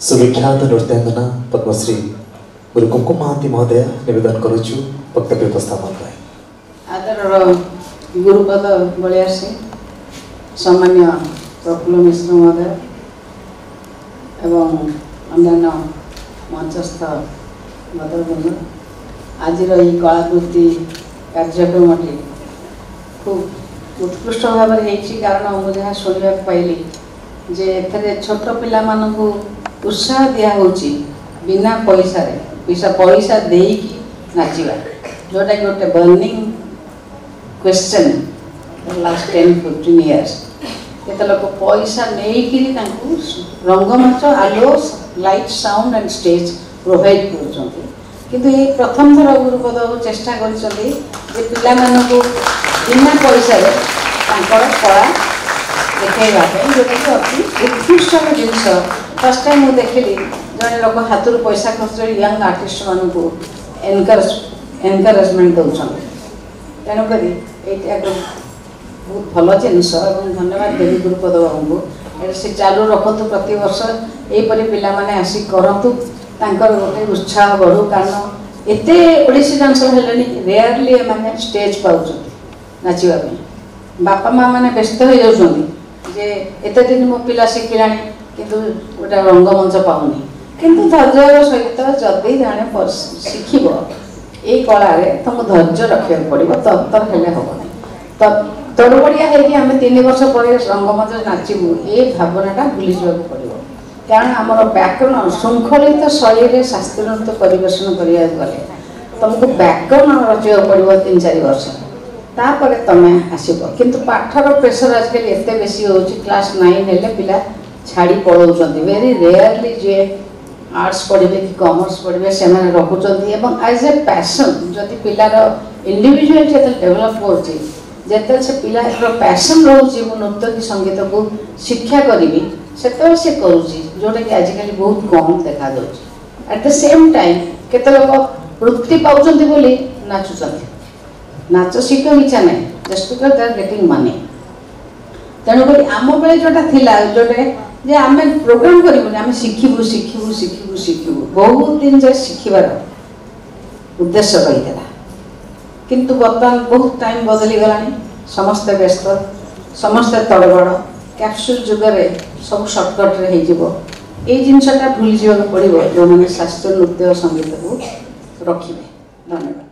सुविख्यात नृत्यांगना पद्मश्री गुरु कुमकुम महांती महोदय निवेदन करुचु वक्तव्य उपस्थापन आदर गुरुपद बलिया सिंह सामान्य प्रफुल्ल मिश्र महोदय एवं अन्य मंचस्थ मदरबंधु आज कलाकृति कार्यक्रमटी खूब उत्कृष्ट भाव कारण मुझे जहाँ शुणा पाइली जे एथे छोट पिला मानू उत्साह दिया होची बिना पैसा पैसा देकी नाचिबा जोटा कि गोटे बर्निंग क्वेश्चन लास्ट 10-15 इयर्स केत लोक पैसा नहीं रंगमंच आलो light sound and stage provide कर प्रथम थर गुरुपद चेष्टा कर पिला मानू बिना पैसा कला देखा जोटा कि अति उत्कृष्ट जिनस फर्स्ट टाइम मुझे देखली जड़े लोक हाथ पैसा खर्च यंग आर्टिस्ट मानक एनकरेजमेंट दौरान तेणुक बहुत भल जिनस धन्यवाद देवी गुरुपद बाबू को से चालू रखु प्रति वर्ष यहीपरि पिला माने आसी करतु गोटे उत्साह बढ़ू कारण एत ओडिसी डांसर हेले रेयरली मैंने स्टेज पाँच नाचापी बापा माँ मैंने व्यस्त हो जाती जे एत दिन मो पिला शिखिला किंतु गोटे रंगमंच पाऊनी किंतु धैर्य सहित जदि जड़े शिख ये कला तुमको धैर्य रखा पड़ो तर हेले हेनी तो तड़बड़िया आम 3 वर्ष पर रंगमंच नाचबू ये भावनाटा भूली जावाक पड़ो कारण आमर व्याकरण श्रृंखलित शैली शास्त्रीय नृत्य परिवेशन करने गले तुमको व्याकरण रचा पड़ो 3-4 वर्ष तापर तमें आसब किंतु पाठर प्रेसर आजकल एत बेसी हो क्लास 9 हेले पिला छाड़ी पलाऊँ वेरी रेयरली जे आर्ट्स पढ़े कि कॉमर्स पढ़े से रखुच्च एज ए पैशन जदि पिलार इंडिविजुअल जो डेभलप होते से पिला पैशन रोचे नृत्य कि संगीत को शिक्षा करी से करुच्ची जोटा कि आजिकल बहुत कम देखा एट द सेम टाइम केत लोक वृत्ति पाँच बोली नाचुं नाच शिख इच्छा ना just because they are getting money तेणुक आम बेले जोटा थिला जोटे जे आम प्रोग्राम करूँ आम शिखू शिखू शिखू शिखू बहुत दिन जाए शिखार उद्देश्य रही है किंतु बर्तमान बहुत टाइम बदली गला समस्ते व्यस्त समस्ते तड़बड़ कैप्सूल जुगरे सब सर्टकट्रे ये जिनसा भूली जावाक पड़ो जो मैंने शास्त्रीय नृत्य संगीत को रखिए। धन्यवाद।